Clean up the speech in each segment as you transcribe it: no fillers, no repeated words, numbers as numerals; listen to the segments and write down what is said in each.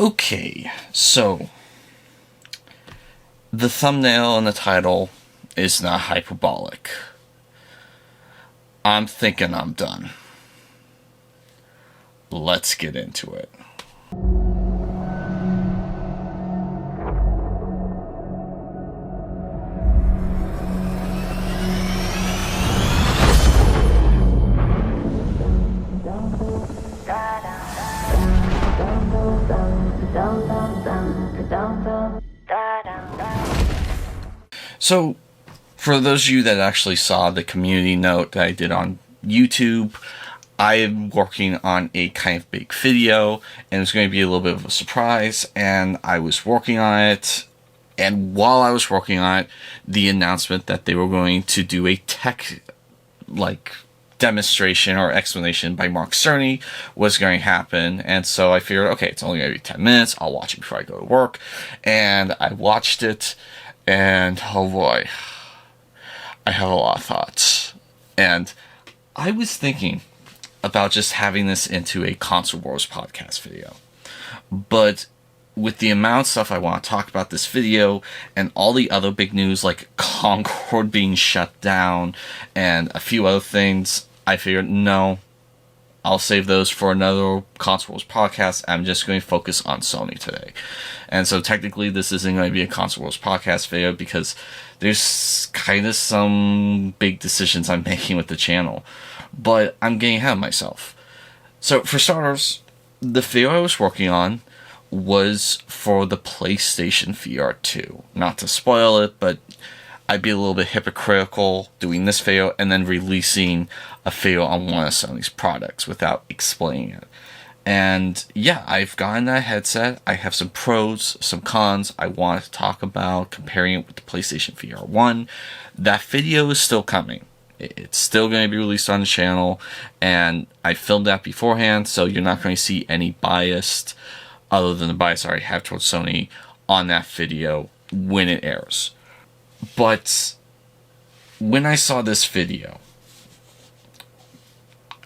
Okay, so the thumbnail and the title is not hyperbolic. I'm thinking I'm done. Let's get into it. So, for those of you that actually saw the community note that I did on YouTube, I am working on a kind of big video, and it's going to be a little bit of a surprise, and I was working on it, and while I was working on it, the announcement that they were going to do a tech, demonstration or explanation by Mark Cerny was going to happen, and so I figured, okay, it's only going to be 10 minutes, I'll watch it before I go to work, and I watched it, and oh boy, I have a lot of thoughts. And I was thinking about just having this into a Console Wars podcast video. But with the amount of stuff I want to talk about this video and all the other big news like Concord being shut down and a few other things, I figured, no, I'll save those for another Console Wars podcast. I'm just going to focus on Sony today. And so technically this isn't going to be a Console Wars podcast video because there's kind of some big decisions I'm making with the channel. But I'm getting ahead of myself. So for starters, the video I was working on was for the PlayStation VR 2. Not to spoil it, but I'd be a little bit hypocritical doing this video and then releasing a video on one of Sony's products without explaining it. And yeah, I've gotten that headset. I have some pros, some cons. I want to talk about comparing it with the PlayStation VR 1. That video is still coming. It's still going to be released on the channel, and I filmed that beforehand, so you're not going to see any bias other than the bias I already have towards Sony on that video when it airs. But when I saw this video,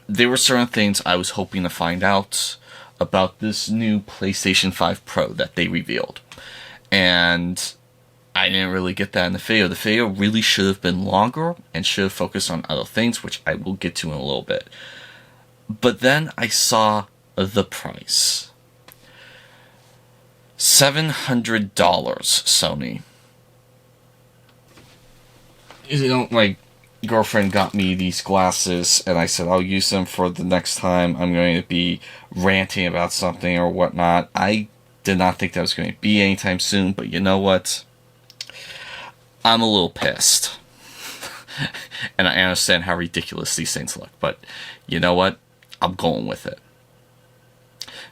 there were certain things I was hoping to find out about this new PlayStation 5 Pro that they revealed. And I didn't really get that in the video. The video really should have been longer and should have focused on other things, which I will get to in a little bit. But then I saw the price. $700, Sony. You know, my girlfriend got me these glasses, and I said I'll use them for the next time I'm going to be ranting about something or whatnot. I did not think that was going to be anytime soon, but you know what? I'm a little pissed. And I understand how ridiculous these things look, but you know what? I'm going with it.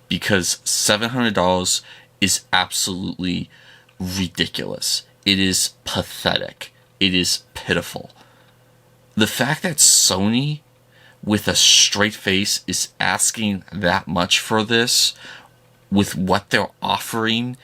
Because $700 is absolutely ridiculous. It is pathetic. It is pitiful. The fact that Sony, with a straight face, is asking that much for this, with what they're offering,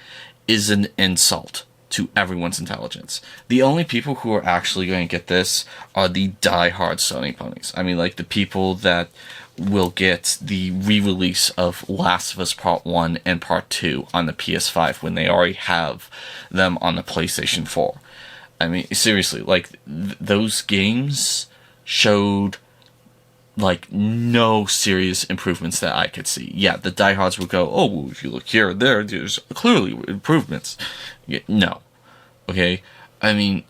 is an insult to everyone's intelligence. The only people who are actually going to get this are the die-hard Sony ponies. I mean, like the people that will get the re-release of Last of Us Part 1 and Part 2 on the PS5 when they already have them on the PlayStation 4. I mean, seriously, like, those games showed, like, no serious improvements that I could see. Yeah, the diehards would go, oh, well, if you look here or there, there's clearly improvements. No. Okay? I mean,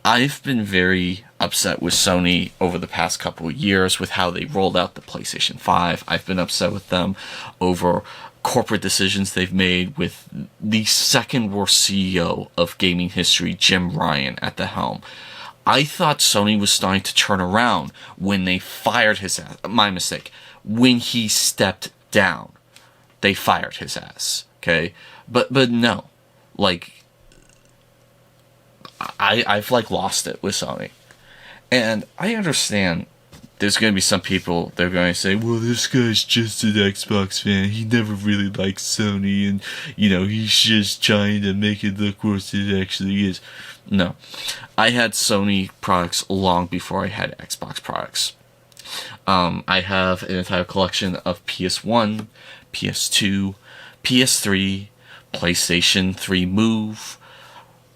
I've been very upset with Sony over the past couple of years with how they rolled out the PlayStation 5. I've been upset with them over corporate decisions they've made with the second worst CEO of gaming history, Jim Ryan, at the helm. I thought Sony was starting to turn around when they fired his ass. My mistake. When he stepped down, they fired his ass. Okay? But no. Like, I've lost it with Sony. And I understand there's going to be some people that are going to say, well, this guy's just an Xbox fan. He never really liked Sony, and, he's just trying to make it look worse than it actually is. No. I had Sony products long before I had Xbox products. I have an entire collection of PS1, PS2, PS3, PlayStation 3 Move,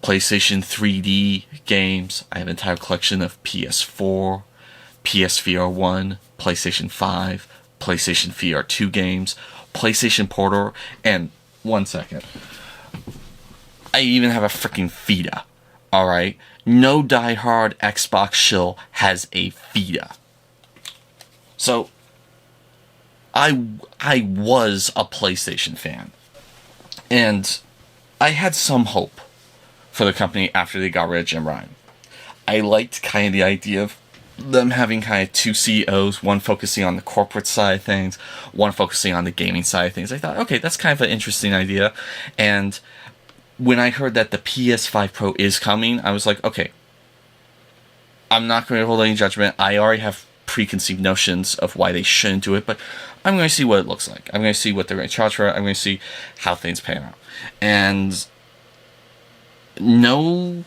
PlayStation 3D games. I have an entire collection of PS4, PSVR 1, PlayStation 5, PlayStation VR 2 games, PlayStation Portal, and 1 second. I even have a freaking Vita. Alright? No diehard Xbox shill has a Vita. So, I was a PlayStation fan. And I had some hope for the company after they got rid of Jim Ryan. I liked kind of the idea of them having kind of two CEOs, one focusing on the corporate side of things, one focusing on the gaming side of things. I thought, okay, that's kind of an interesting idea. And when I heard that the PS5 Pro is coming, I was like, okay, I'm not going to hold any judgment. I already have preconceived notions of why they shouldn't do it, but I'm going to see what it looks like. I'm going to see what they're going to charge for it. I'm going to see how things pan out. And no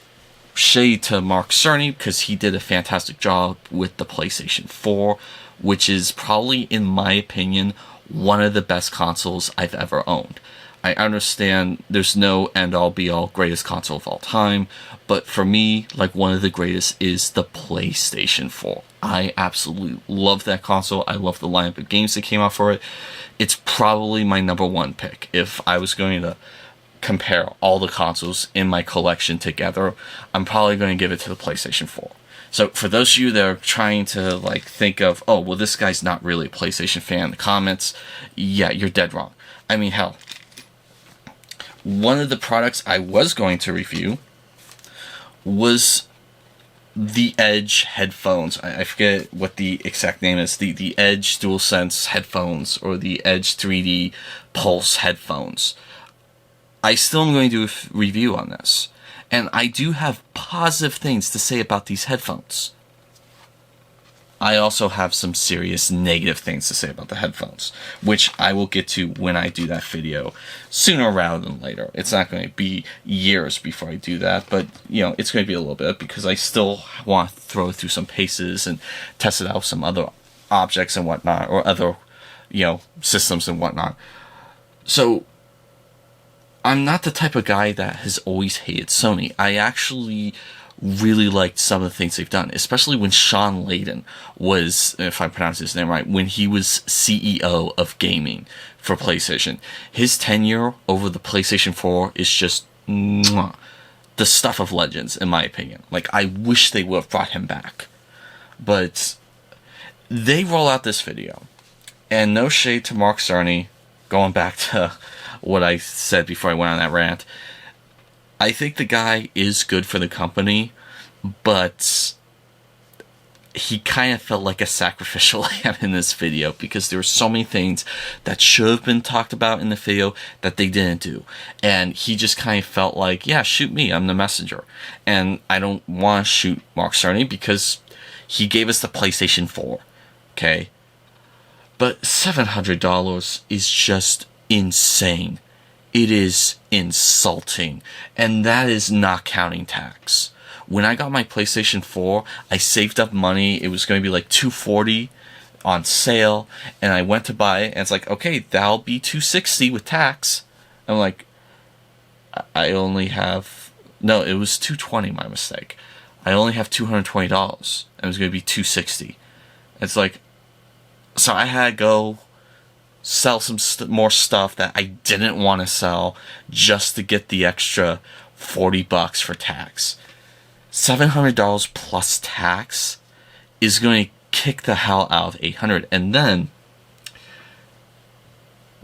shade to Mark Cerny, because he did a fantastic job with the PlayStation 4, which is probably, in my opinion, one of the best consoles I've ever owned. I understand there's no end-all be-all greatest console of all time, but for me, like, one of the greatest is the PlayStation 4. I absolutely love that console. I love the lineup of games that came out for it. It's probably my number one pick. If I was going to compare all the consoles in my collection together, I'm probably going to give it to the PlayStation 4. So for those of you that are trying to like think of, oh, well, this guy's not really a PlayStation fan in the comments, yeah, you're dead wrong. I mean, hell, one of the products I was going to review was the Edge headphones. I forget what the exact name is. The Edge DualSense headphones, or the Edge 3D Pulse headphones. I still am going to do a review on this. And I do have positive things to say about these headphones. I also have some serious negative things to say about the headphones, which I will get to when I do that video, sooner rather than later. It's not going to be years before I do that, but, you know, it's going to be a little bit, because I still want to throw it through some paces and test it out with some other objects and whatnot, or other, you know, systems and whatnot. So, I'm not the type of guy that has always hated Sony. I actually really liked some of the things they've done, especially when Sean Layden was, if I pronounce his name right, when he was CEO of gaming for PlayStation. His tenure over the PlayStation 4 is just mwah, the stuff of legends, in my opinion. Like, I wish they would have brought him back. But they roll out this video, and no shade to Mark Cerny, going back to what I said before I went on that rant, I think the guy is good for the company, but he kind of felt like a sacrificial lamb in this video, because there were so many things that should have been talked about in the video that they didn't do. And he just kind of felt like, yeah, shoot me, I'm the messenger. And I don't want to shoot Mark Cerny, because he gave us the PlayStation 4, okay? But $700 is just insane. It is insulting, and that is not counting tax. When I got my PlayStation 4, I saved up money. It was going to be like $240 on sale, and I went to buy it, and it's like, okay, that'll be $260 with tax. I'm like, I only have, no, it was $220, my mistake. I only have $220, and it was going to be $260. It's like, so I had to go sell some more stuff that I didn't want to sell just to get the extra $40 for tax. $700 plus tax is going to kick the hell out of $800. And then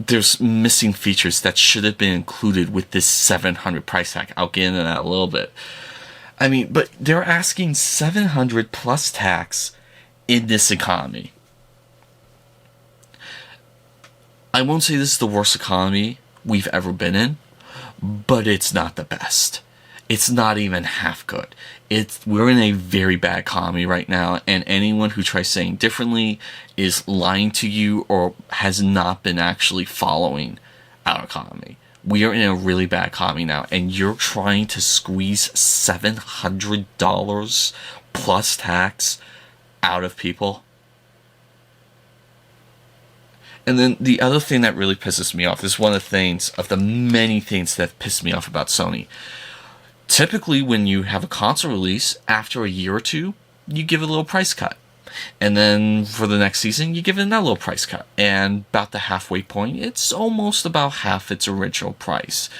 there's missing features that should have been included with this $700 price tag. I'll get into that a little bit. I mean, but they're asking $700 plus tax in this economy. I won't say this is the worst economy we've ever been in, but it's not the best. It's not even half good. We're in a very bad economy right now, and anyone who tries saying differently is lying to you or has not been actually following our economy. We are in a really bad economy now, and you're trying to squeeze $700 plus tax out of people. And then the other thing that really pisses me off, this is one of the things, of the many things that piss me off about Sony. Typically, when you have a console release, after a year or two, you give it a little price cut. And then for the next season, you give it another little price cut. And about the halfway point, it's almost about half its original price.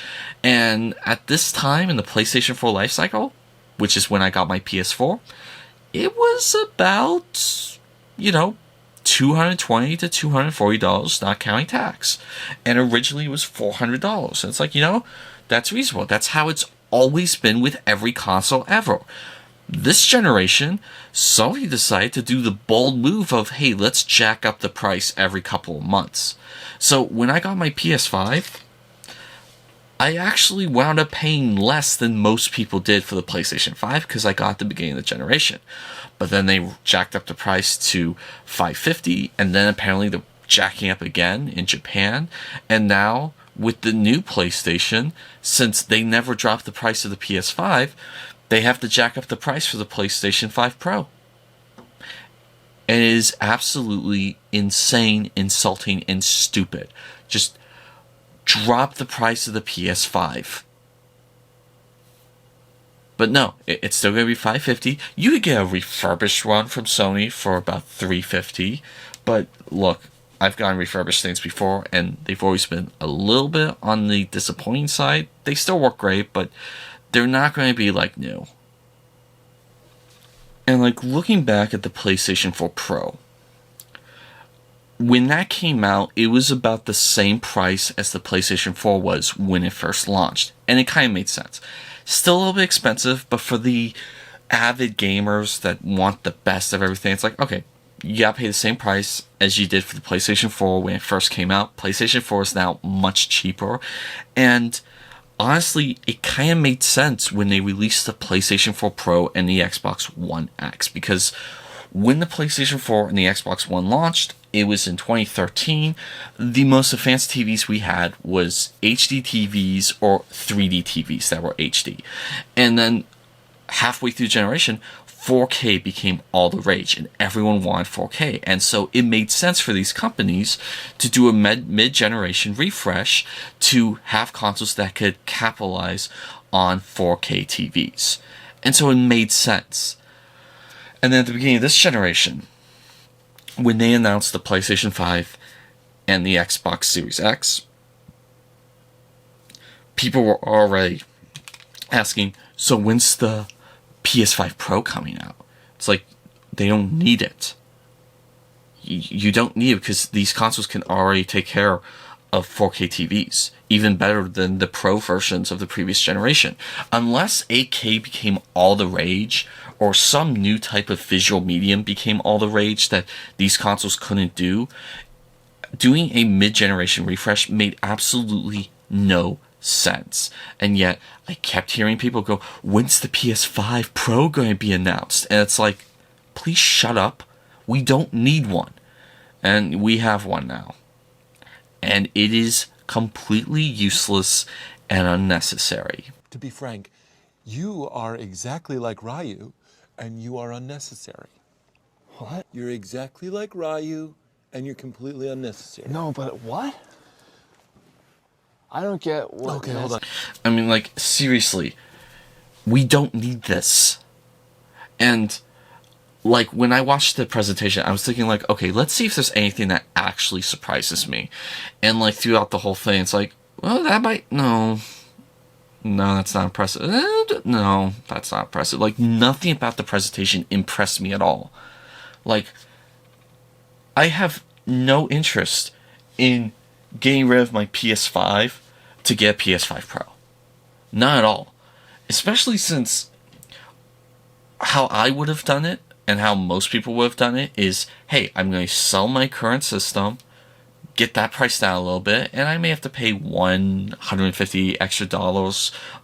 And at this time in the PlayStation 4 life cycle, which is when I got my PS4, it was about, $220 to $240, not counting tax. And originally it was $400. And it's like, that's reasonable. That's how it's always been with every console ever. This generation, Sony decided to do the bold move of, hey, let's jack up the price every couple of months. So when I got my PS5, I actually wound up paying less than most people did for the PlayStation 5 because I got at the beginning of the generation. But then they jacked up the price to $550, and then apparently they're jacking up again in Japan. And now, with the new PlayStation, since they never dropped the price of the PS5, they have to jack up the price for the PlayStation 5 Pro. And it is absolutely insane, insulting, and stupid. Just drop the price of the PS5. But no, it's still going to be $550. You could get a refurbished one from Sony for about $350. But look, I've gotten refurbished things before, and they've always been a little bit on the disappointing side. They still work great, but they're not going to be like new. And looking back at the PlayStation 4 Pro, when that came out, it was about the same price as the PlayStation 4 was when it first launched. And it kind of made sense. Still a little bit expensive, but for the avid gamers that want the best of everything, it's like, okay, you gotta pay the same price as you did for the PlayStation 4 when it first came out. PlayStation 4 is now much cheaper. And honestly, it kind of made sense when they released the PlayStation 4 Pro and the Xbox One X, because when the PlayStation 4 and the Xbox One launched, it was in 2013. The most advanced TVs we had was HD TVs or 3D TVs that were HD. And then halfway through the generation, 4K became all the rage, and everyone wanted 4K. And so it made sense for these companies to do a mid-generation refresh to have consoles that could capitalize on 4K TVs. And so it made sense. And then at the beginning of this generation, when they announced the PlayStation 5 and the Xbox Series X, people were already asking, so when's the PS5 Pro coming out? It's like, they don't need it. You don't need it because these consoles can already take care of 4K TVs, even better than the Pro versions of the previous generation. Unless 8K became all the rage, or some new type of visual medium became all the rage that these consoles couldn't do, doing a mid-generation refresh made absolutely no sense. And yet, I kept hearing people go, when's the PS5 Pro going to be announced? And it's like, please shut up. We don't need one. And we have one now. And it is completely useless and unnecessary. To be frank, you are exactly like Ryu, and you are unnecessary. What? You're exactly like Ryu, and you're completely unnecessary. No, but what? I don't get what... Okay, hold on. I mean, seriously, we don't need this. And, when I watched the presentation, I was thinking, okay, let's see if there's anything that actually surprises me. And, throughout the whole thing, it's well, that might... No, that's not impressive. No, that's not impressive. Nothing about the presentation impressed me at all. I have no interest in getting rid of my PS5 to get a PS5 Pro. Not at all. Especially since how I would have done it, and how most people would have done it, is, hey, I'm going to sell my current system, get that price down a little bit, and I may have to pay $150 extra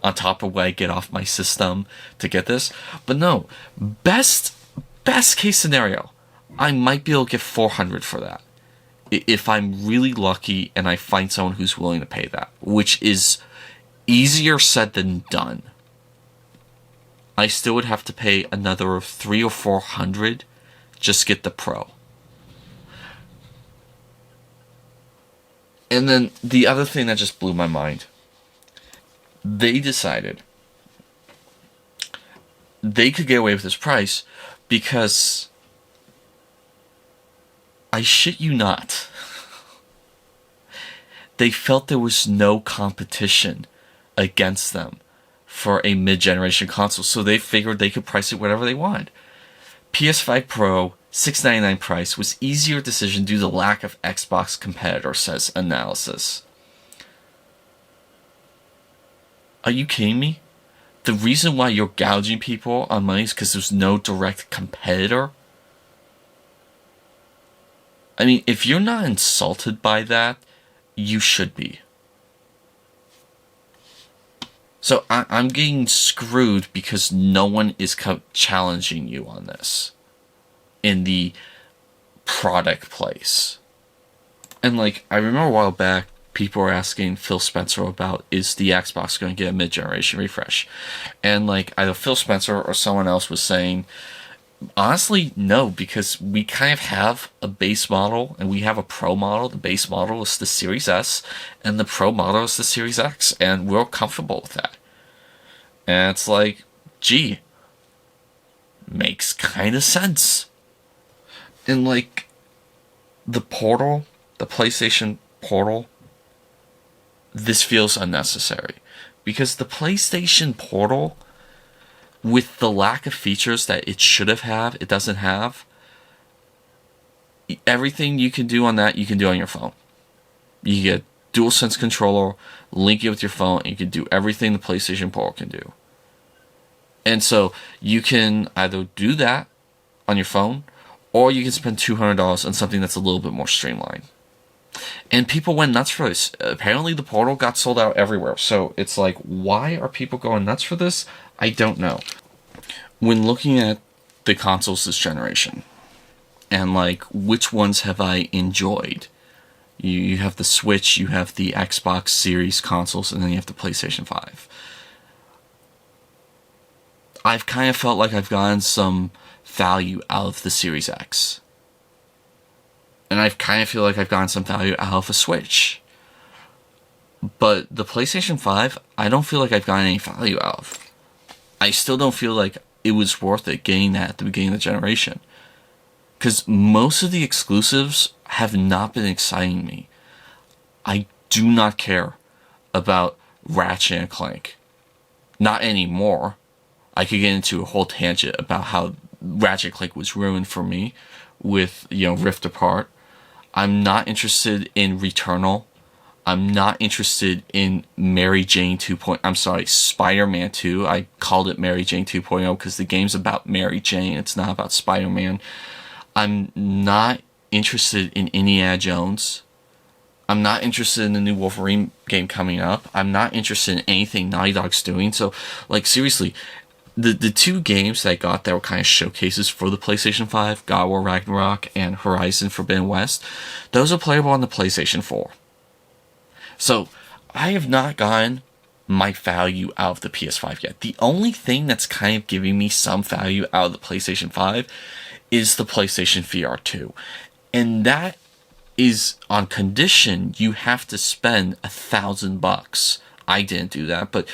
on top of what I get off my system to get this. But no, best case scenario, I might be able to get $400 for that. If I'm really lucky and I find someone who's willing to pay that, which is easier said than done. I still would have to pay another $300 or $400 just to get the Pro. And then the other thing that just blew my mind, they decided they could get away with this price because, I shit you not, they felt there was no competition against them for a mid-generation console, so they figured they could price it whatever they wanted. PS5 Pro, $699 price, was easier decision due to the lack of Xbox competitor, says analysis. Are you kidding me? The reason why you're gouging people on money is because there's no direct competitor? I mean, if you're not insulted by that, you should be. So I'm getting screwed because no one is challenging you on this in the product place. And like, I remember a while back, people were asking Phil Spencer about, is the Xbox going to get a mid-generation refresh? And like, either Phil Spencer or someone else was saying, honestly, no, because we kind of have a base model and we have a Pro model. The base model is the Series S and the Pro model is the Series X, and we're comfortable with that. And it's like, gee, makes kind of sense. And like, the Portal, the PlayStation Portal, this feels unnecessary. Because the PlayStation Portal, with the lack of features that it should have had, it doesn't have. Everything you can do on that, you can do on your phone. You get DualSense controller, link it with your phone, and you can do everything the PlayStation Portal can do. And so you can either do that on your phone, or you can spend $200 on something that's a little bit more streamlined. And people went nuts for this. Apparently the Portal got sold out everywhere. So it's like, why are people going nuts for this? I don't know. When looking at the consoles this generation, and like, which ones have I enjoyed? You have the Switch, you have the Xbox Series consoles, and then you have the PlayStation 5. I've kind of felt like I've gotten some value out of the Series X. And I kind of feel like I've gotten some value out of a Switch. But the PlayStation 5, I don't feel like I've gotten any value out of. I still don't feel like it was worth it getting that at the beginning of the generation. Because most of the exclusives have not been exciting me. I do not care about Ratchet and Clank. Not anymore. I could get into a whole tangent about how Ratchet & Clank was ruined for me with, Rift Apart. I'm not interested in Returnal. I'm not interested in Mary Jane 2.0. I'm sorry, Spider-Man 2. I called it Mary Jane 2.0 because the game's about Mary Jane. It's not about Spider-Man. I'm not interested in Indiana Jones. I'm not interested in the new Wolverine game coming up. I'm not interested in anything Naughty Dog's doing. So, like, seriously, the two games that I got that were kind of showcases for the PlayStation 5, God of War Ragnarok and Horizon Forbidden West, those are playable on the PlayStation 4. So, I have not gotten my value out of the PS5 yet. The only thing that's kind of giving me some value out of the PlayStation 5 is the PlayStation VR 2. And that is on condition you have to spend $1,000. I didn't do that, but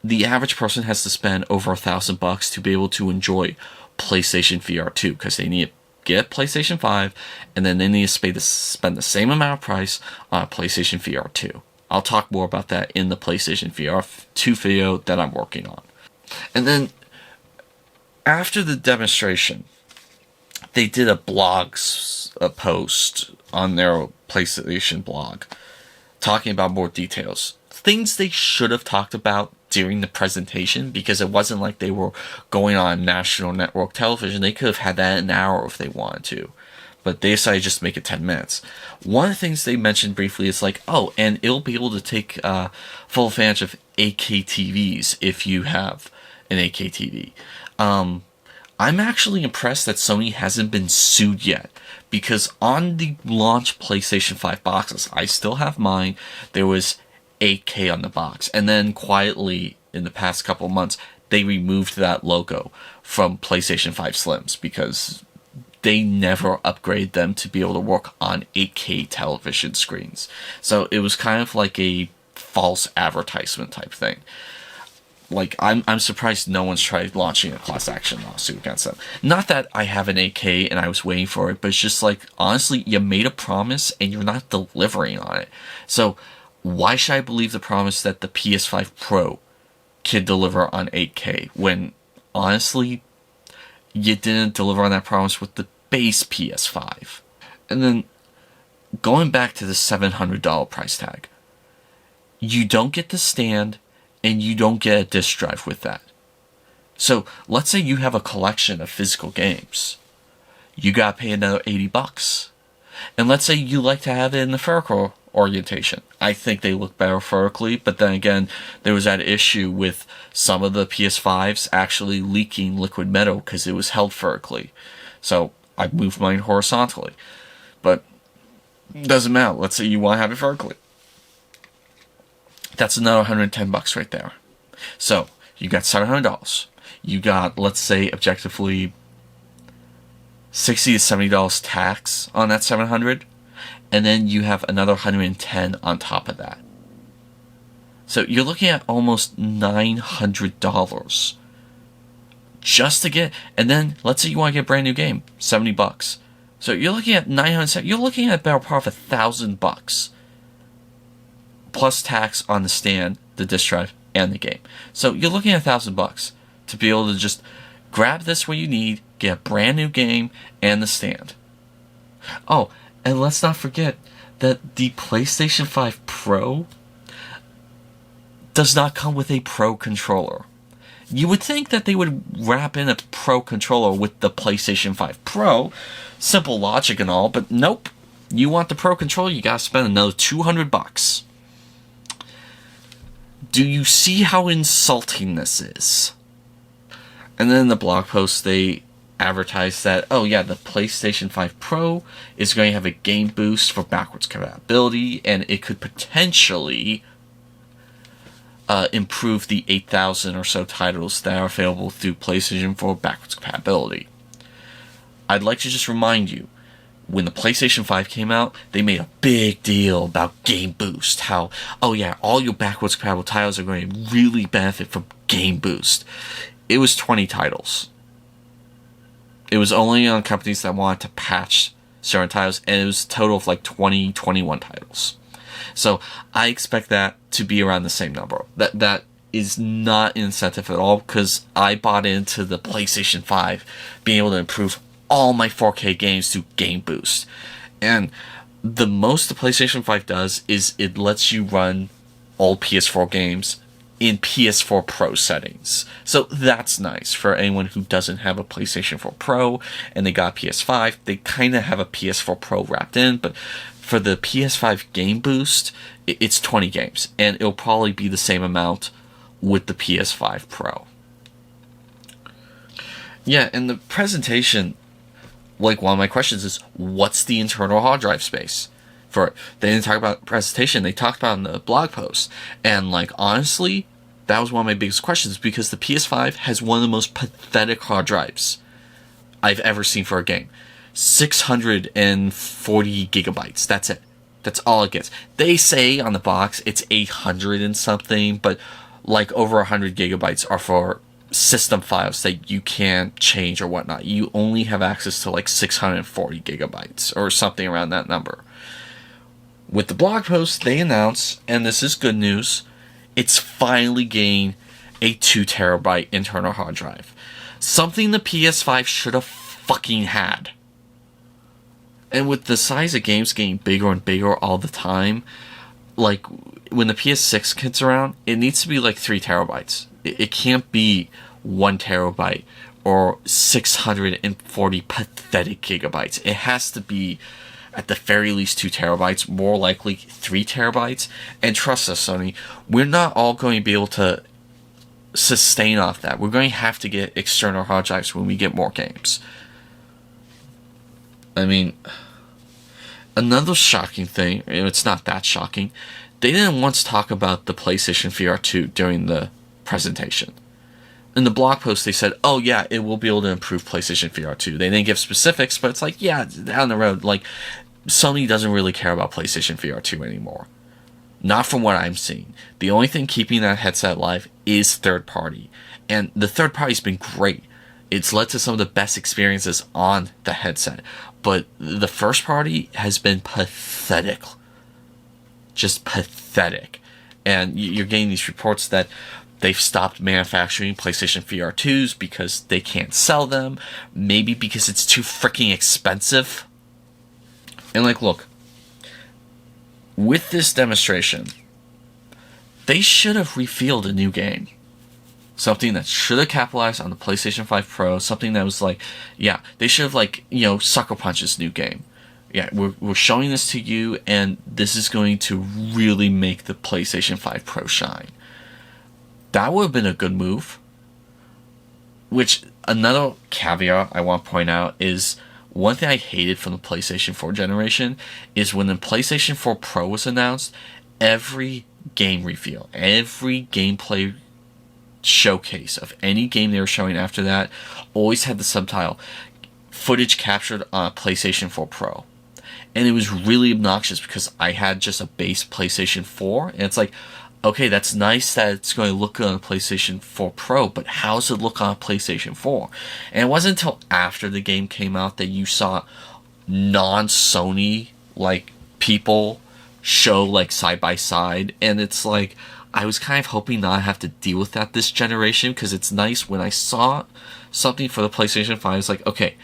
the average person has to spend over $1,000 to be able to enjoy PlayStation VR 2, because they need to get PlayStation 5, and then they need to spend the same amount of price on a PlayStation VR 2. I'll talk more about that in the PlayStation VR 2 video that I'm working on. And then, after the demonstration, they did a post on their PlayStation blog, talking about more details. Things they should have talked about during the presentation, because it wasn't like they were going on national network television. They could have had that in an hour if they wanted to, but they decided just to make it 10 minutes. One of the things they mentioned briefly is like, oh, and it'll be able to take full advantage of 8K TVs if you have an 8K TV. I'm actually impressed that Sony hasn't been sued yet, because on the launch PlayStation 5 boxes, I still have mine, there was 8K on the box, and then quietly in the past couple months they removed that logo from PlayStation 5 Slims because they never upgrade them to be able to work on 8K television screens. So it was kind of like a false advertisement type thing. Like, I'm surprised no one's tried launching a class action lawsuit against them. Not that I have an 8K and I was waiting for it, but it's just like, honestly, you made a promise and you're not delivering on it. So why should I believe the promise that the PS5 Pro can deliver on 8K when, honestly, you didn't deliver on that promise with the base PS5? And then, going back to the $700 price tag, you don't get the stand, and you don't get a disk drive with that. So let's say you have a collection of physical games. You gotta pay another $80. And let's say you like to have it in the vertical orientation. I think they look better vertically, but then again, there was that issue with some of the PS5s actually leaking liquid metal because it was held vertically. So I moved mine horizontally. But it doesn't matter. Let's say you want to have it vertically. That's another $110 right there. So you got $700. You got, let's say, objectively $60 to $70 tax on that $700, and then you have another $110 on top of that. So you're looking at almost $900 just to get. And then let's say you want to get a brand new game, $70. So you're looking at $900. You're looking at about part of $1,000. Plus tax on the stand, the disk drive, and the game. So you're looking at $1,000 to be able to just grab this when you need, get a brand new game, and the stand. Oh, and let's not forget that the PlayStation 5 Pro does not come with a Pro controller. You would think that they would wrap in a Pro controller with the PlayStation 5 Pro. Simple logic and all, but nope. You want the Pro controller, you gotta spend another $200. Do you see how insulting this is? And then in the blog post, they advertised that, oh yeah, the PlayStation 5 Pro is going to have a game boost for backwards compatibility, and it could potentially improve the 8,000 or so titles that are available through PlayStation 4 backwards compatibility. I'd like to just remind you, when the PlayStation 5 came out, they made a big deal about Game Boost. How, oh yeah, all your backwards compatible titles are going to really benefit from Game Boost. It was 20 titles. It was only on companies that wanted to patch certain titles, and it was a total of like 20, 21 titles. So I expect that to be around the same number. That is not an incentive at all, because I bought into the PlayStation 5 being able to improve all my 4K games through Game Boost. And the most the PlayStation 5 does is it lets you run old PS4 games in PS4 Pro settings. So that's nice for anyone who doesn't have a PlayStation 4 Pro and they got PS5. They kind of have a PS4 Pro wrapped in, but for the PS5 Game Boost, it's 20 games, and it'll probably be the same amount with the PS5 Pro. Yeah, and the presentation, like, one of my questions is, what's the internal hard drive space for it? They didn't talk about presentation, they talked about it in the blog post. And, like, honestly, that was one of my biggest questions, because the PS5 has one of the most pathetic hard drives I've ever seen for a game. 640 gigabytes, that's it. That's all it gets. They say on the box it's 800 and something, but like over 100 gigabytes are for system files that you can't change or whatnot. You only have access to like 640 gigabytes or something around that number. With the blog post, they announce, and this is good news, it's finally gained a 2 terabyte internal hard drive. Something the PS5 should have fucking had. And with the size of games getting bigger and bigger all the time, like when the PS6 gets around, it needs to be like 3 terabytes. It can't be 1 terabyte or 640 pathetic gigabytes. It has to be at the very least 2 terabytes, more likely 3 terabytes. And trust us, Sony, we're not all going to be able to sustain off that. We're going to have to get external hard drives when we get more games. I mean, another shocking thing, and it's not that shocking, they didn't once talk about the PlayStation VR 2 during the presentation. in the blog post they said, oh yeah, it will be able to improve PlayStation VR 2. They didn't give specifics, but it's like, yeah, down the road, like, Sony doesn't really care about PlayStation VR 2 anymore. Not from what I'm seeing. The only thing keeping that headset alive is third party. And the third party's been great. It's led to some of the best experiences on the headset. But the first party has been pathetic. Just pathetic. And you're getting these reports that they've stopped manufacturing PlayStation VR 2s because they can't sell them. Maybe because it's too freaking expensive. And like, look, with this demonstration, they should have revealed a new game. Something that should have capitalized on the PlayStation 5 Pro. Something that was like, yeah, they should have, like, you know, Sucker Punch this new game. Yeah, we're showing this to you, and this is going to really make the PlayStation 5 Pro shine. That would have been a good move. Which, another caveat I want to point out is, one thing I hated from the PlayStation 4 generation is when the PlayStation 4 Pro was announced, every game reveal, every gameplay showcase of any game they were showing after that always had the subtitle, footage captured on a PlayStation 4 Pro. And it was really obnoxious because I had just a base PlayStation 4, and it's like, okay, that's nice that it's going to look good on a PlayStation 4 Pro, but how does it look on a PlayStation 4? And it wasn't until after the game came out that you saw non-Sony, like, people show, like, side by side, and it's like, I was kind of hoping not to have to deal with that this generation, because it's nice when I saw something for the PlayStation 5, it's like, okay,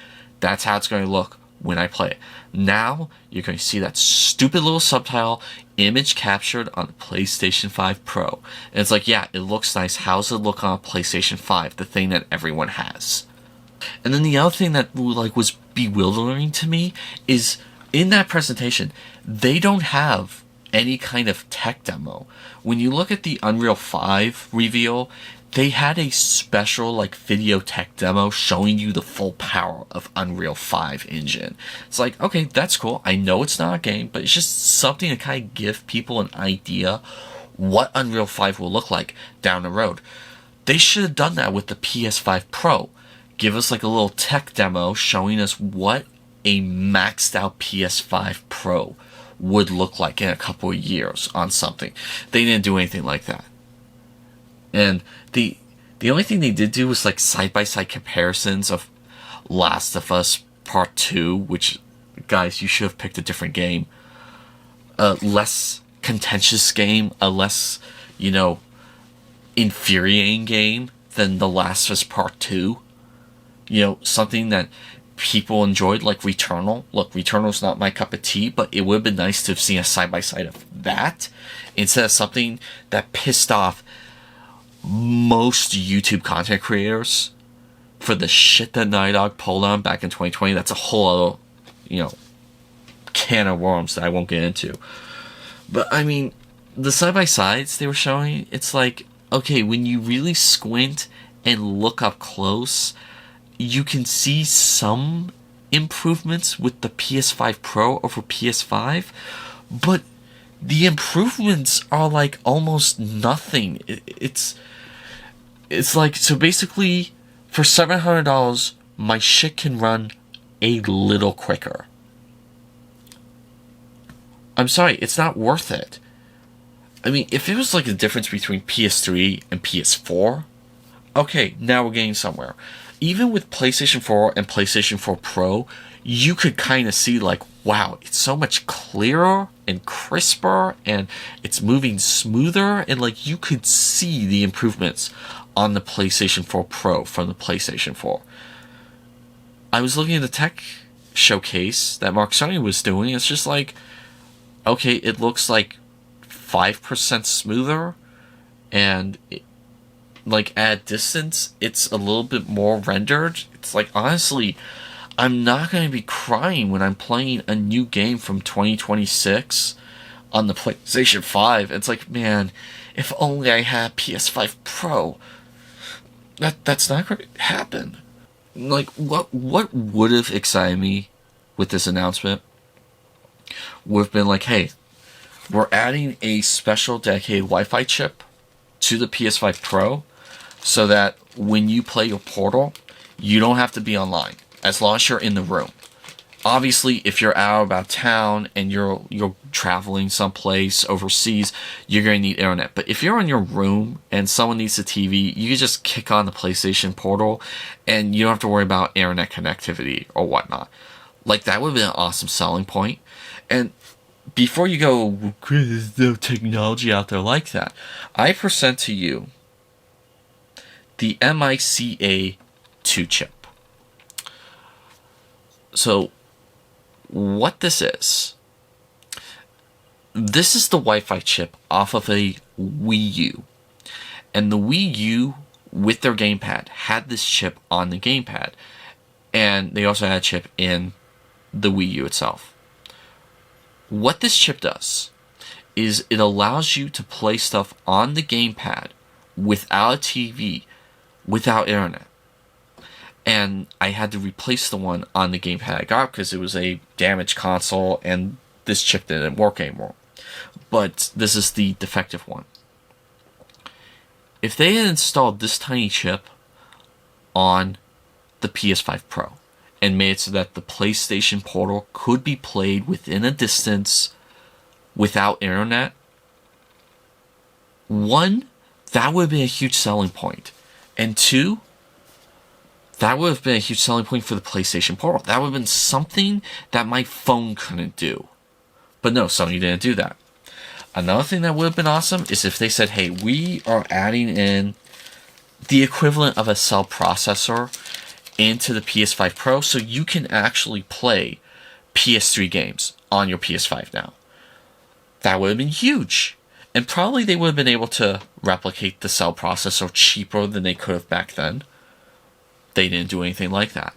that's how it's going to look when I play it. Now, you're going to see that stupid little subtitle, image captured on the PlayStation 5 Pro. And it's like, yeah, it looks nice. How's it look on a PlayStation 5, the thing that everyone has? And then the other thing that, like, was bewildering to me is, in that presentation, they don't have any kind of tech demo. When you look at the Unreal 5 reveal, they had a special, like, video tech demo showing you the full power of Unreal 5 engine. It's like, okay, that's cool. I know it's not a game, but it's just something to kind of give people an idea what Unreal 5 will look like down the road. They should have done that with the PS5 Pro. Give us, like, a little tech demo showing us what a maxed out PS5 Pro would look like in a couple of years on something. They didn't do anything like that. And the only thing they did do was, like, side-by-side comparisons of Last of Us Part 2, which, guys, you should have picked a different game. A less contentious game, a less, you know, infuriating game than The Last of Us Part 2. You know, something that people enjoyed, like Returnal. Look, Returnal's not my cup of tea, but it would have been nice to have seen a side-by-side of that instead of something that pissed off most YouTube content creators for the shit that Naughty Dog pulled on back in 2020. That's a whole other, you know, can of worms that I won't get into. But, I mean, the side-by-sides they were showing, it's like, okay, when you really squint and look up close, you can see some improvements with the PS5 Pro over PS5, but the improvements are, like, almost nothing. It's like, so basically, for $700, my shit can run a little quicker. I'm sorry, it's not worth it. I mean, if it was like the difference between PS3 and PS4, okay, now we're getting somewhere. Even with PlayStation 4 and PlayStation 4 Pro, you could kind of see, like, wow, it's so much clearer and crisper, and it's moving smoother, and, like, you could see the improvements on the PlayStation 4 Pro from the PlayStation 4. I was looking at the tech showcase that Mark Cerny was doing. It's just like, okay, it looks like 5% smoother, and like, at distance, it's a little bit more rendered. It's like, honestly, I'm not going to be crying when I'm playing a new game from 2026 on the PlayStation 5. It's like, man, if only I had PS5 Pro. That's not going to happen. Like, what would have excited me with this announcement would have been like, hey, we're adding a special dedicated Wi-Fi chip to the PS5 Pro so that when you play your Portal, you don't have to be online as long as you're in the room. Obviously, if you're out about town and you're traveling someplace overseas, you're going to need internet. But if you're in your room and someone needs a TV, you can just kick on the PlayStation Portal and you don't have to worry about internet connectivity or whatnot. Like, that would have been an awesome selling point. And before you go, well, Chris, there's no technology out there like that, I present to you the MICA 2 chip. So, what this is the Wi-Fi chip off of a Wii U. And the Wii U, with their gamepad, had this chip on the gamepad. And they also had a chip in the Wii U itself. What this chip does is it allows you to play stuff on the gamepad without a TV, without internet. And I had to replace the one on the gamepad I got because it was a damaged console and this chip didn't work anymore. But this is the defective one. If they had installed this tiny chip on the PS5 Pro and made it so that the PlayStation Portal could be played within a distance without internet, one, that would have been a huge selling point. And two, that would have been a huge selling point for the PlayStation Portal. That would have been something that my phone couldn't do. But no, Sony didn't do that. Another thing that would have been awesome is if they said, hey, we are adding in the equivalent of a cell processor into the PS5 Pro so you can actually play PS3 games on your PS5 now. That would have been huge. And probably they would have been able to replicate the cell processor cheaper than they could have back then. They didn't do anything like that.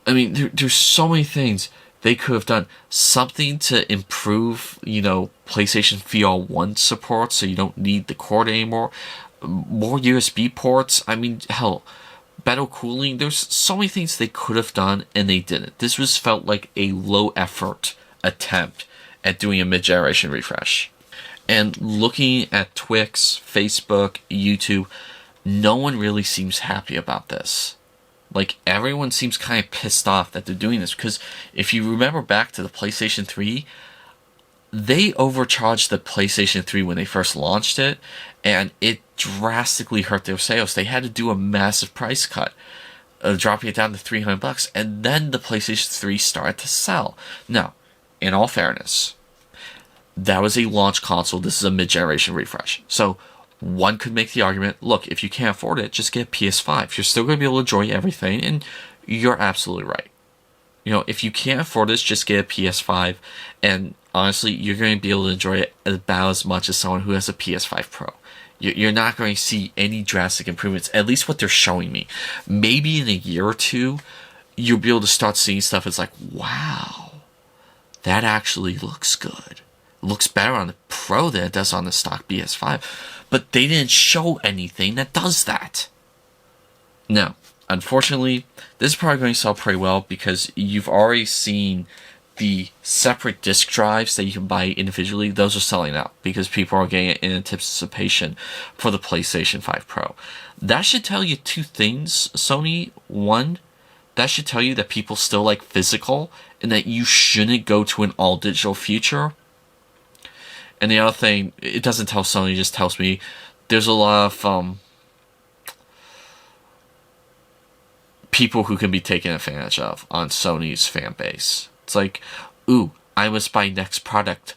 I mean, there's so many things they could have done. Something to improve, PlayStation VR 1 support so you don't need the cord anymore. More USB ports. I mean, hell, better cooling. There's so many things they could have done and they didn't. This was felt like a low effort attempt at doing a mid-generation refresh. And looking at Twix, Facebook, YouTube, no one really seems happy about this. Like, everyone seems kind of pissed off that they're doing this, because if you remember back to the PlayStation 3, they overcharged the PlayStation 3 when they first launched it, and it drastically hurt their sales. They had to do a massive price cut, dropping it down to $300, and then the PlayStation 3 started to sell. Now, in all fairness, that was a launch console. This is a mid-generation refresh. So, one could make the argument, look, if you can't afford it, just get a PS5. You're still going to be able to enjoy everything, and you're absolutely right. If you can't afford this, just get a PS5, and honestly, you're going to be able to enjoy it about as much as someone who has a PS5 Pro. You're not going to see any drastic improvements, at least what they're showing me. Maybe in a year or two, you'll be able to start seeing stuff that's like, wow, that actually looks good. It looks better on the Pro than it does on the stock PS5. But they didn't show anything that does that. Now, unfortunately, this is probably going to sell pretty well because you've already seen the separate disk drives that you can buy individually. Those are selling out because people are getting it in anticipation for the PlayStation 5 Pro. That should tell you two things, Sony. One, that should tell you that people still like physical and that you shouldn't go to an all-digital future. And the other thing, it doesn't tell Sony, it just tells me there's a lot of people who can be taken advantage of on Sony's fan base. It's like, ooh, I must buy next product.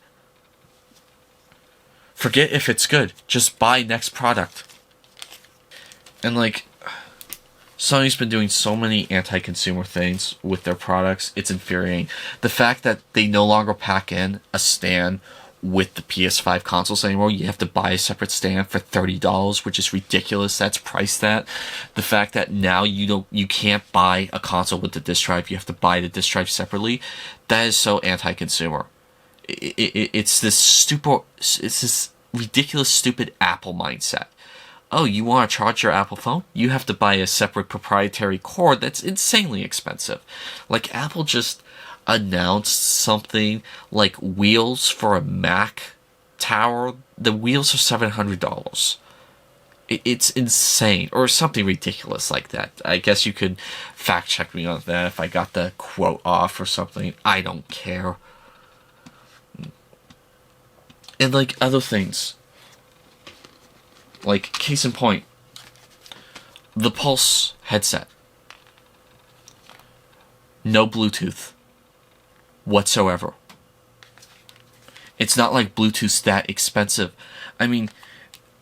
Forget if it's good, just buy next product. And Sony's been doing so many anti-consumer things with their products, it's infuriating. The fact that they no longer pack in a stand with the PS5 consoles anymore. You have to buy a separate stand for $30, which is ridiculous. That's priced at. The fact that now you can't buy a console with the disc drive. You have to buy the disc drive separately. That is so anti-consumer. It's this ridiculous, stupid Apple mindset. Oh, you want to charge your Apple phone? You have to buy a separate proprietary cord that's insanely expensive. Like, Apple just announced something like wheels for a Mac tower. The wheels are $700. It's insane, or something ridiculous like that. I guess you could fact check me on that if I got the quote off or something. I don't care. And like other things, like case in point, the Pulse headset. No Bluetooth whatsoever. It's not like Bluetooth's that expensive. I mean,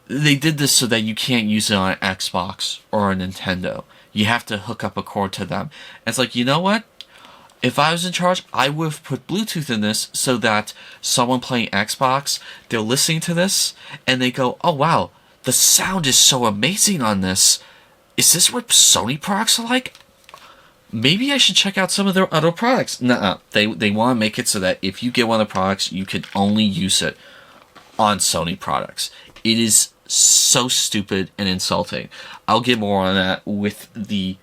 they did this so that you can't use it on an Xbox or a Nintendo. You have to hook up a cord to them. And it's like, you know what? If I was in charge, I would have put Bluetooth in this so that someone playing Xbox, they're listening to this, and they go, oh wow, the sound is so amazing on this. Is this what Sony products are like? Maybe I should check out some of their other products. Nuh-uh. They want to make it so that if you get one of the products, you can only use it on Sony products. It is so stupid and insulting. I'll get more on that with the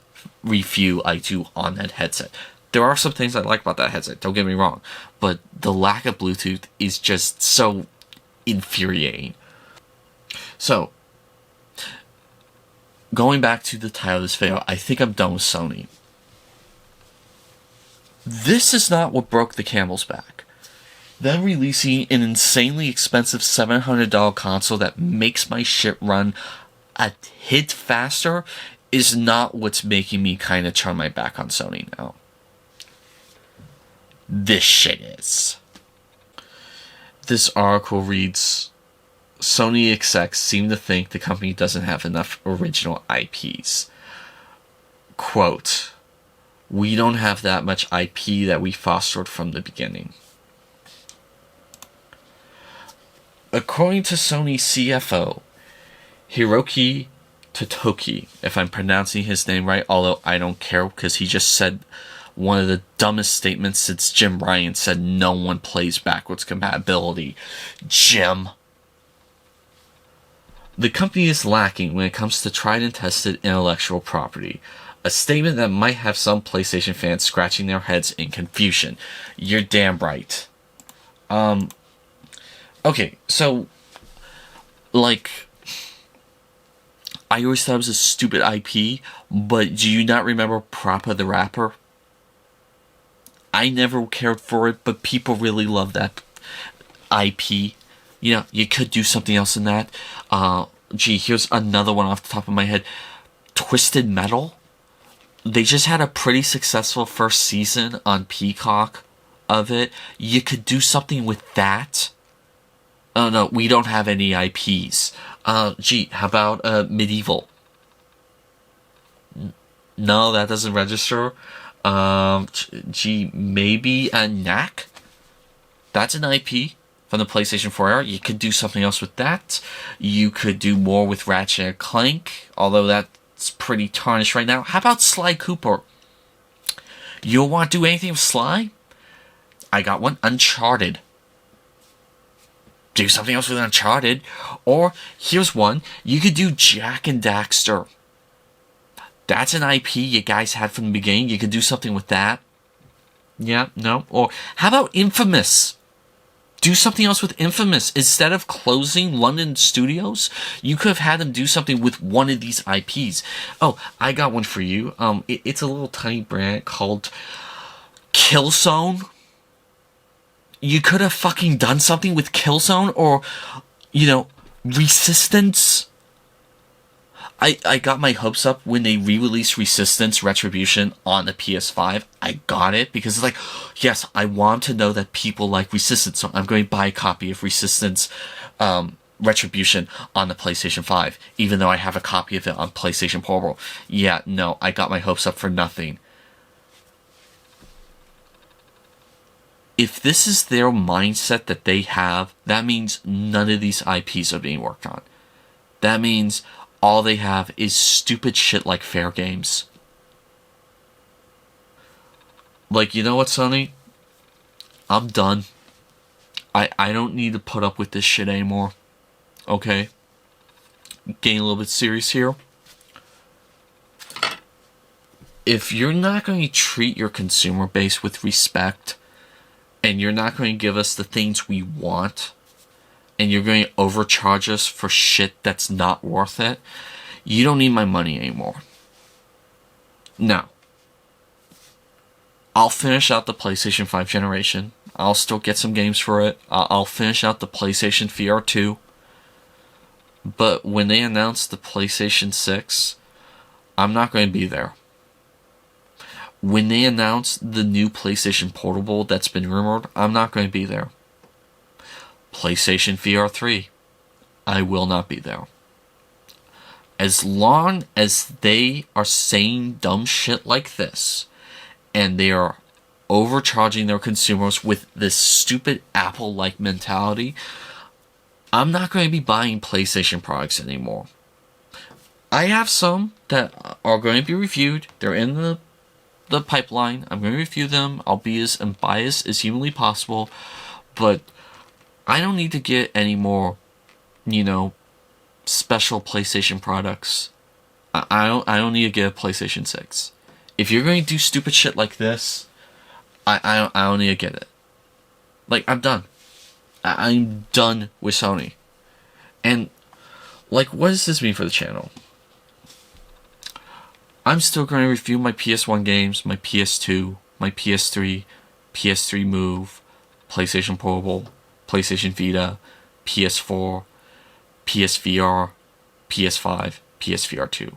review I do on that headset. There are some things I like about that headset, don't get me wrong, but the lack of Bluetooth is just so infuriating. So, going back to the title of this video, I think I'm done with Sony. This is not what broke the camel's back. Them releasing an insanely expensive $700 console that makes my shit run a hit faster is not what's making me kind of turn my back on Sony now. This shit is. This article reads, Sony execs seem to think the company doesn't have enough original IPs. Quote, we don't have that much IP that we fostered from the beginning. According to Sony CFO, Hiroki Totoki, if I'm pronouncing his name right, although I don't care because he just said one of the dumbest statements since Jim Ryan said no one plays backwards compatibility. Jim. The company is lacking when it comes to tried and tested intellectual property. A statement that might have some PlayStation fans scratching their heads in confusion. You're damn right. Okay, so, like, I always thought it was a stupid IP, but do you not remember Propa the Rapper? I never cared for it, but people really love that IP. You know, you could do something else in that. Here's another one off the top of my head. Twisted Metal. They just had a pretty successful first season on Peacock of it. You could do something with that. Oh no, we don't have any IPs. How about Medieval? No, that doesn't register. Maybe a Knack? That's an IP from the PlayStation 4 era. You could do something else with that. You could do more with Ratchet and Clank, although that's pretty tarnished right now. How about Sly Cooper? You don't want to do anything with Sly? I got one. Uncharted. Do something else with Uncharted. Or, here's one. You could do Jak and Daxter. That's an IP you guys had from the beginning. You could do something with that. Yeah, no. Or, how about Infamous? Do something else with Infamous. Instead of closing London studios, you could have had them do something with one of these IPs. Oh, I got one for you. It's a little tiny brand called Killzone. You could have fucking done something with Killzone or, Resistance. I got my hopes up when they re-released Resistance Retribution on the PS5. I got it because it's like, yes, I want to know that people like Resistance, so I'm going to buy a copy of Resistance Retribution on the PlayStation 5, even though I have a copy of it on PlayStation Portable. Yeah, no, I got my hopes up for nothing. If this is their mindset that they have, that means none of these IPs are being worked on. That means all they have is stupid shit like Fair Games. Like, you know what, Sony? I'm done. I don't need to put up with this shit anymore. Okay? Getting a little bit serious here. If you're not going to treat your consumer base with respect, and you're not going to give us the things we want, and you're going to overcharge us for shit that's not worth it, you don't need my money anymore. No. I'll finish out the PlayStation 5 generation. I'll still get some games for it. I'll finish out the PlayStation VR 2. But when they announce the PlayStation 6, I'm not going to be there. When they announce the new PlayStation Portable that's been rumored, I'm not going to be there. PlayStation VR 3, I will not be there. As long as they are saying dumb shit like this, and they are overcharging their consumers with this stupid Apple-like mentality, I'm not going to be buying PlayStation products anymore. I have some that are going to be reviewed. They're in the pipeline. I'm going to review them. I'll be as unbiased as humanly possible. But I don't need to get any more, special PlayStation products. I don't need to get a PlayStation 6. If you're going to do stupid shit like this, I don't need to get it. Like, I'm done. I'm done with Sony. And, what does this mean for the channel? I'm still going to review my PS1 games, my PS2, my PS3, PS3 Move, PlayStation Portable, PlayStation Vita, PS4, PSVR, PS5, PSVR 2.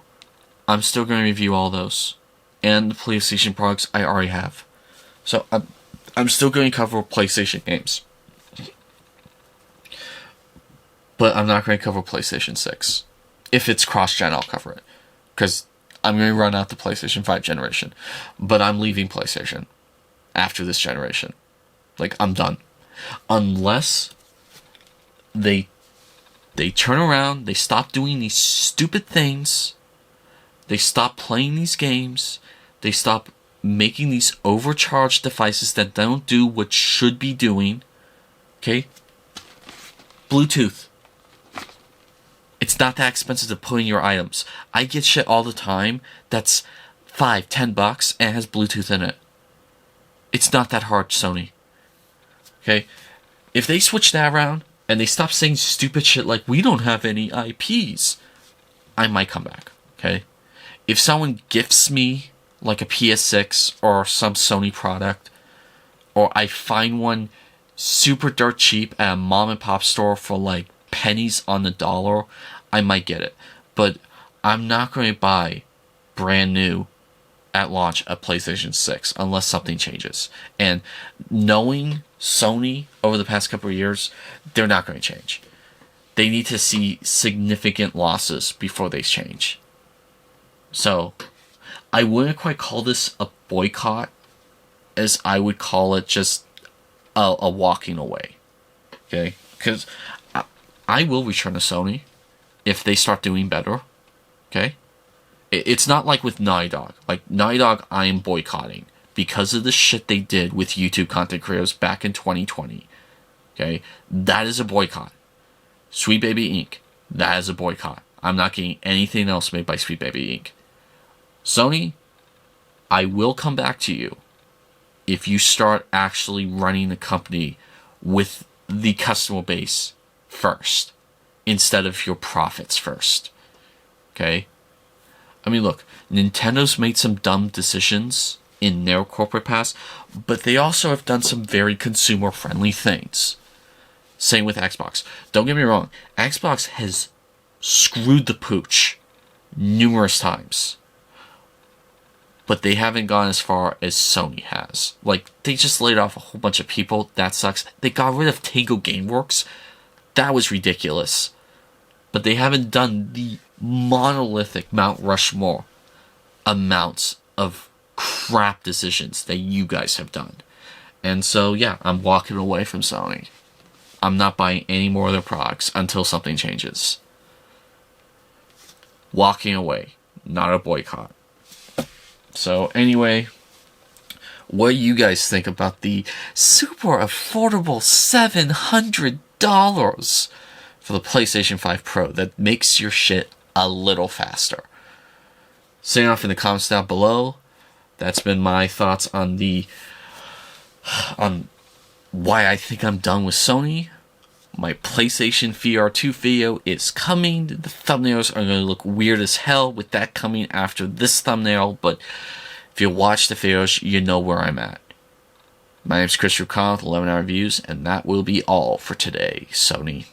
I'm still going to review all those. And the PlayStation products I already have. So, I'm still going to cover PlayStation games. But I'm not going to cover PlayStation 6. If it's cross-gen, I'll cover it. Because I'm going to run out the PlayStation 5 generation. But I'm leaving PlayStation after this generation. I'm done. Unless they turn around, they stop doing these stupid things, they stop playing these games, they stop making these overcharged devices that don't do what should be doing. Okay? Bluetooth. It's not that expensive to put in your items. I get shit all the time that's $5-10 and has Bluetooth in it. It's not that hard, Sony. Okay? If they switch that around and they stop saying stupid shit like, we don't have any IPs, I might come back. Okay? If someone gifts me like a PS6 or some Sony product, or I find one super dirt cheap at a mom and pop store for pennies on the dollar, I might get it. But I'm not going to buy brand new at launch a PlayStation 6 unless something changes. And knowing Sony over the past couple of years, they're not going to change. They need to see significant losses before they change. So, I wouldn't quite call this a boycott, as I would call it just a walking away. Okay? Because I will return to Sony if they start doing better. Okay? It's not like with Naughty Dog. Naughty Dog, I am boycotting because of the shit they did with YouTube content creators back in 2020. Okay? That is a boycott. Sweet Baby Inc. That is a boycott. I'm not getting anything else made by Sweet Baby Inc. Sony, I will come back to you if you start actually running the company with the customer base first instead of your profits first. Okay? I mean, look, Nintendo's made some dumb decisions in their corporate past, but they also have done some very consumer-friendly things. Same with Xbox. Don't get me wrong, Xbox has screwed the pooch numerous times. But they haven't gone as far as Sony has. They just laid off a whole bunch of people. That sucks. They got rid of Tango Gameworks. That was ridiculous. But they haven't done the monolithic Mount Rushmore amounts of crap decisions that you guys have done. And so, yeah, I'm walking away from Sony. I'm not buying any more of their products until something changes. Walking away, not a boycott. So, anyway, what do you guys think about the super affordable $700 for the PlayStation 5 Pro that makes your shit a little faster? Say off in the comments down below. That's been my thoughts on why I think I'm done with Sony. My PlayStation VR2 video is coming. The thumbnails are going to look weird as hell with that coming after this thumbnail, but if you watch the videos, you know where I'm at. My name is Chris Rucon with 11 Hour Reviews, and that will be all for today, Sony.